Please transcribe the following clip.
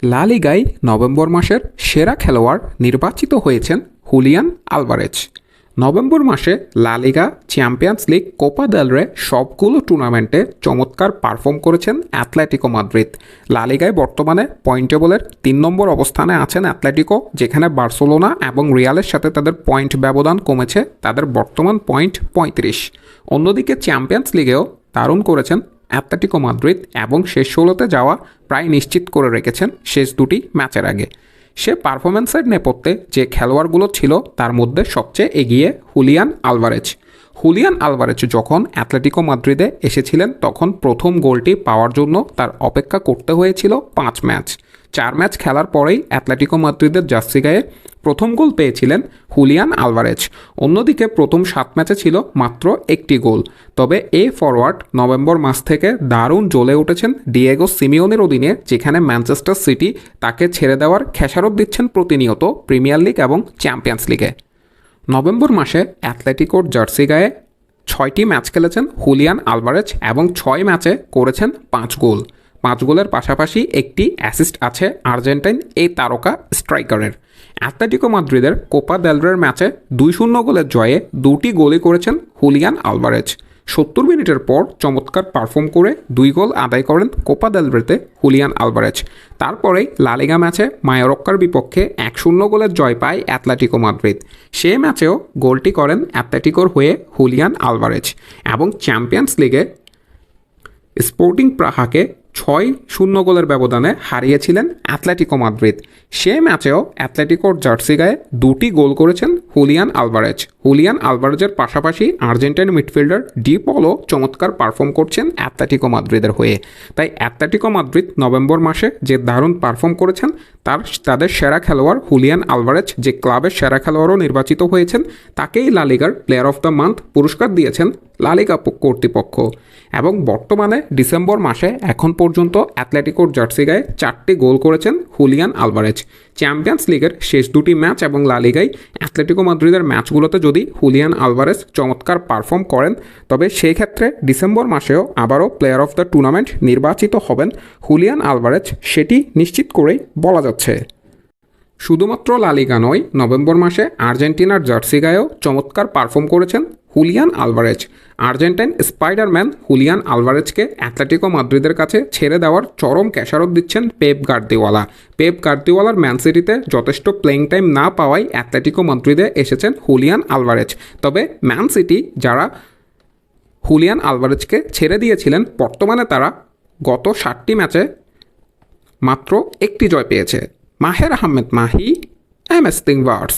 লা লিগায় নভেম্বর মাসের সেরা খেলোয়াড় নির্বাচিত হয়েছেন হুলিয়ান আলভারেজ। নভেম্বর মাসে লা লিগা, চ্যাম্পিয়ন্স লিগ, কোপা দেল রে সবগুলো টুর্নামেন্টে চমৎকার পারফর্ম করেছেন অ্যাথলেটিকো মাদ্রিদ। লা লিগায় বর্তমানে পয়েন্ট টেবলের 3 নম্বর অবস্থানে আছেন অ্যাথলেটিকো, যেখানে বার্সেলোনা এবং রিয়ালের সাথে তাদের পয়েন্ট ব্যবধান কমেছে, তাদের বর্তমান পয়েন্ট 35। অন্যদিকে চ্যাম্পিয়ন্স লিগেও দারুণ করেছেন অ্যাথলেটিকো মাদ্রিদ এবং শেষ 16তে যাওয়া প্রায় নিশ্চিত করে রেখেছেন শেষ দুটি ম্যাচের আগে। সে পারফরমেন্সের নেপথ্যে যে খেলোয়াড়গুলো ছিল তার মধ্যে সবচেয়ে এগিয়ে হুলিয়ান আলভারেজ যখন অ্যাথলেটিকো মাদ্রিদে এসেছিলেন তখন প্রথম গোলটি পাওয়ার জন্য তার অপেক্ষা করতে হয়েছিল 5 ম্যাচ। 4 ম্যাচ খেলার পরেই অ্যাথলেটিকো মাদ্রিদের জার্সি গায়ে প্রথম গোল পেয়েছিলেন হুলিয়ান আলভারেজ। অন্যদিকে প্রথম 7 ম্যাচে ছিল মাত্র একটি গোল। তবে এই ফরওয়ার্ড নভেম্বর মাস থেকে দারুণ জ্বলে উঠেছেন ডিয়েগো সিমিওনের অধীনে, যেখানে ম্যানচেস্টার সিটি তাকে ছেড়ে দেওয়ার খেসারত দিচ্ছেন প্রতিনিয়ত প্রিমিয়ার লিগ এবং চ্যাম্পিয়ন্স লিগে। নভেম্বর মাসে অ্যাথলেটিকোর জার্সি গায়ে 6টি ম্যাচ খেলেছেন হুলিয়ান আলভারেজ এবং 6 ম্যাচে করেছেন 5 গোল। 5 গোলের পাশাপাশি একটি অ্যাসিস্ট আছে আর্জেন্টাইন এই তারকা স্ট্রাইকারের। অ্যাথলেটিকো মাদ্রিদের কোপা দেল রের ম্যাচে 2-0 গোলের জয়ে 2টি গোলই করেছেন হুলিয়ান আলভারেজ। 70 মিনিটের পর চমৎকার পারফর্ম করে 2 গোল আদায় করেন কোপা দেল রেতে হুলিয়ান আলভারেজ। তারপরেই লা লিগা ম্যাচে মায়োরক্কার বিপক্ষে 1-0 গোলের জয় পায় অ্যাথলেটিকো মাদ্রিদ। সে ম্যাচেও গোলটি করেন অ্যাথলেটিকোর হয়ে হুলিয়ান আলভারেজ এবং চ্যাম্পিয়ন্স লিগে স্পোর্টিং প্রাহাকে 6-0 গোলের ব্যবধানে হারিয়েছিলেন অ্যাথলেটিকো মাদ্রিদ। সে ম্যাচেও অ্যাথলেটিকোর জার্সি গায়ে 2টি গোল করেছেন হুলিয়ান আলভারেজের পাশাপাশি আর্জেন্টাইন মিডফিল্ডার ডি পলো চমৎকার পারফর্ম করছেন অ্যাথলেটিকো মাদ্রিদের হয়ে। তাই অ্যাথলেটিকো মাদ্রিদ নভেম্বর মাসে যে দারুণ পারফর্ম করেছেন তাদের সেরা খেলোয়াড় হুলিয়ান আলভারেজ, যে ক্লাবের সেরা খেলোয়াড়ও নির্বাচিত হয়েছেন, তাকেই লা লিগার প্লেয়ার অফ দ্য মান্থ পুরস্কার দিয়েছেন লা লিগা কর্তৃপক্ষ। এবং বর্তমানে ডিসেম্বর মাসে এখন পর্যন্ত অ্যাথলেটিকোর জার্সি গায়ে 4টি গোল করেছেন হুলিয়ান আলভারেজ। চ্যাম্পিয়ন্স লিগের শেষ 2টি ম্যাচ এবং লা লিগায় অ্যাথলেটিকো মাদ্রিদের ম্যাচগুলোতে যদি হুলিয়ান আলভারেজ চমৎকার পারফর্ম করেন, তবে সেই ক্ষেত্রে ডিসেম্বর মাসেও আবারও প্লেয়ার অফ দ্য টুর্নামেন্ট নির্বাচিত হবেন হুলিয়ান আলভারেজ, সেটি নিশ্চিত করেই বলা যাচ্ছে। শুধুমাত্র লা লিগা নয়, নভেম্বর মাসে আর্জেন্টিনার জার্সি গায়েও চমৎকার পারফর্ম করেছেন Julian Alvarez. Argentine Spiderman Julian আলভারেজকে অ্যাথলেটিকো মাদ্রিদের কাছে ছেড়ে দেওয়ার চরম খেসারত দিচ্ছেন পেপ গার্দিওলার ম্যান সিটিতে যথেষ্ট প্লেইং টাইম না পাওয়ায় অ্যাথলেটিকো মাদ্রিদে এসেছেন হুলিয়ান আলভারেজ। তবে ম্যান সিটি যারা হুলিয়ান আলভারেজকে ছেড়ে দিয়েছিলেন, বর্তমানে তারা গত 7টি ম্যাচে মাত্র একটি জয় পেয়েছে। মাহের আহমেদ মাহি, MS Tingvars।